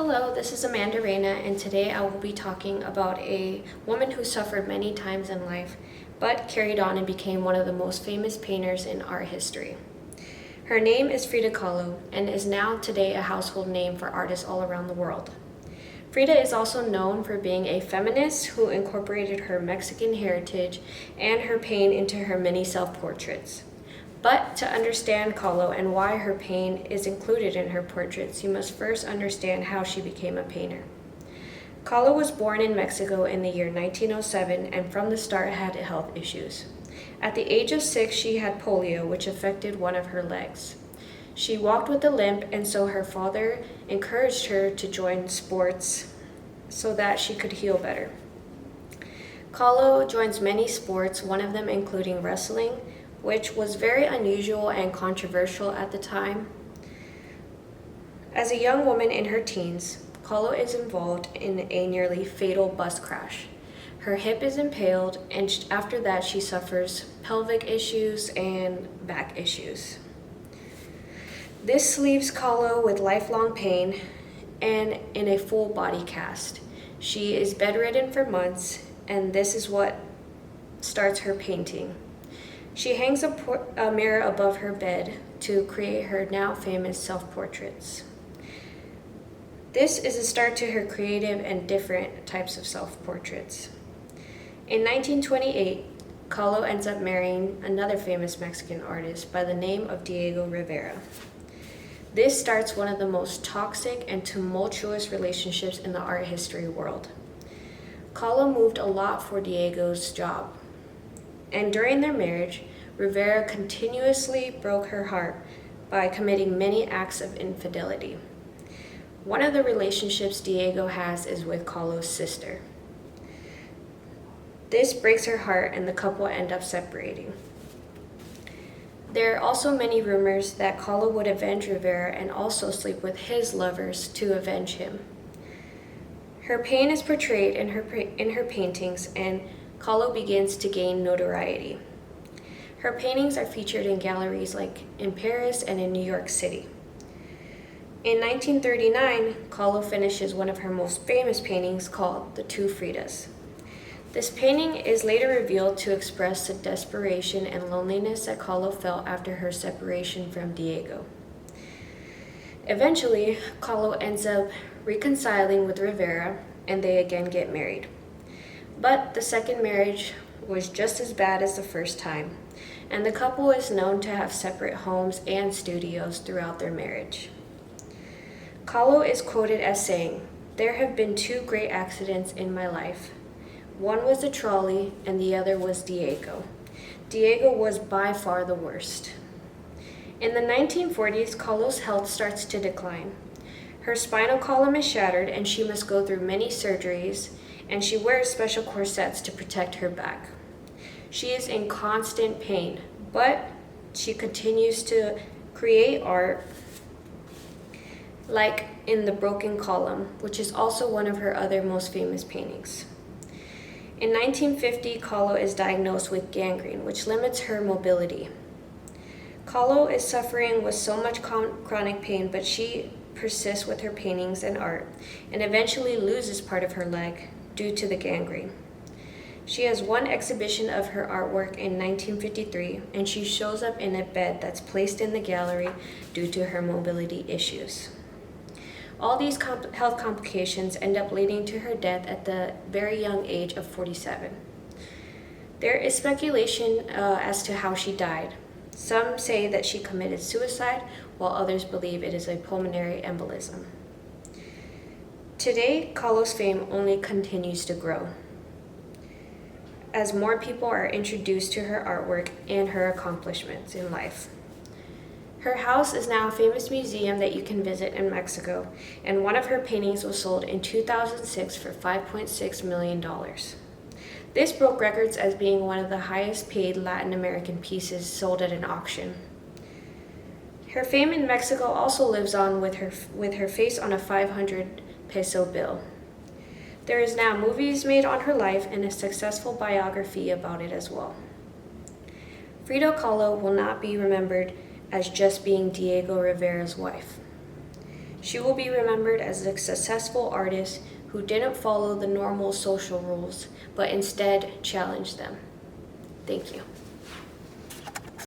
Hello, this is Amanda Reyna, and today I will be talking about a woman who suffered many times in life, but carried on and became one of the most famous painters in art history. Her name is Frida Kahlo, and is now today a household name for artists all around the world. Frida is also known for being a feminist who incorporated her Mexican heritage and her pain into her many self-portraits. But to understand Khalo and why her pain is included in her portraits, you must first understand how she became a painter. Khalo was born in Mexico in the year 1907 and from the start had health issues. At the age of 6, she had polio, which affected one of her legs. She walked with a limp, and so her father encouraged her to join sports so that she could heal better. Khalo joins many sports, one of them including wrestling, which was very unusual and controversial at the time. As a young woman in her teens, Khalo is involved in a nearly fatal bus crash. Her hip is impaled, and after that she suffers pelvic issues and back issues. This leaves Khalo with lifelong pain and in a full body cast. She is bedridden for months, and this is what starts her painting. She hangs a mirror above her bed to create her now famous self-portraits. This is a start to her creative and different types of self-portraits. In 1928, Khalo ends up marrying another famous Mexican artist by the name of Diego Rivera. This starts one of the most toxic and tumultuous relationships in the art history world. Khalo moved a lot for Diego's job. And during their marriage, Rivera continuously broke her heart by committing many acts of infidelity. One of the relationships Diego has is with Khalo's sister. This breaks her heart, and the couple end up separating. There are also many rumors that Khalo would avenge Rivera and also sleep with his lovers to avenge him. Her pain is portrayed in her paintings, and Khalo begins to gain notoriety. Her paintings are featured in galleries like in Paris and in New York City. In 1939, Khalo finishes one of her most famous paintings called The Two Fridas. This painting is later revealed to express the desperation and loneliness that Khalo felt after her separation from Diego. Eventually, Khalo ends up reconciling with Rivera, and they again get married. But the second marriage was just as bad as the first time, and the couple is known to have separate homes and studios throughout their marriage. Khalo is quoted as saying, "There have been two great accidents in my life. One was the trolley, and the other was Diego. Diego was by far the worst." In the 1940s, Khalo's health starts to decline. Her spinal column is shattered, and she must go through many surgeries, and she wears special corsets to protect her back. She is in constant pain, but she continues to create art, like in The Broken Column, which is also one of her other most famous paintings. In 1950, Khalo is diagnosed with gangrene, which limits her mobility. Khalo is suffering with so much chronic pain, but she persists with her paintings and art, and eventually loses part of her leg due to the gangrene. She has one exhibition of her artwork in 1953, and she shows up in a bed that's placed in the gallery due to her mobility issues. All these health complications end up leading to her death at the very young age of 47. There is speculation as to how she died. Some say that she committed suicide, while others believe it is a pulmonary embolism. Today, Khalo's fame only continues to grow as more people are introduced to her artwork and her accomplishments in life. Her house is now a famous museum that you can visit in Mexico, and one of her paintings was sold in 2006 for $5.6 million. This broke records as being one of the highest paid Latin American pieces sold at an auction. Her fame in Mexico also lives on with her face on a 500 peso bill. There is now movies made on her life and a successful biography about it as well. Frida Kahlo will not be remembered as just being Diego Rivera's wife. She will be remembered as a successful artist who didn't follow the normal social rules, but instead challenged them. Thank you.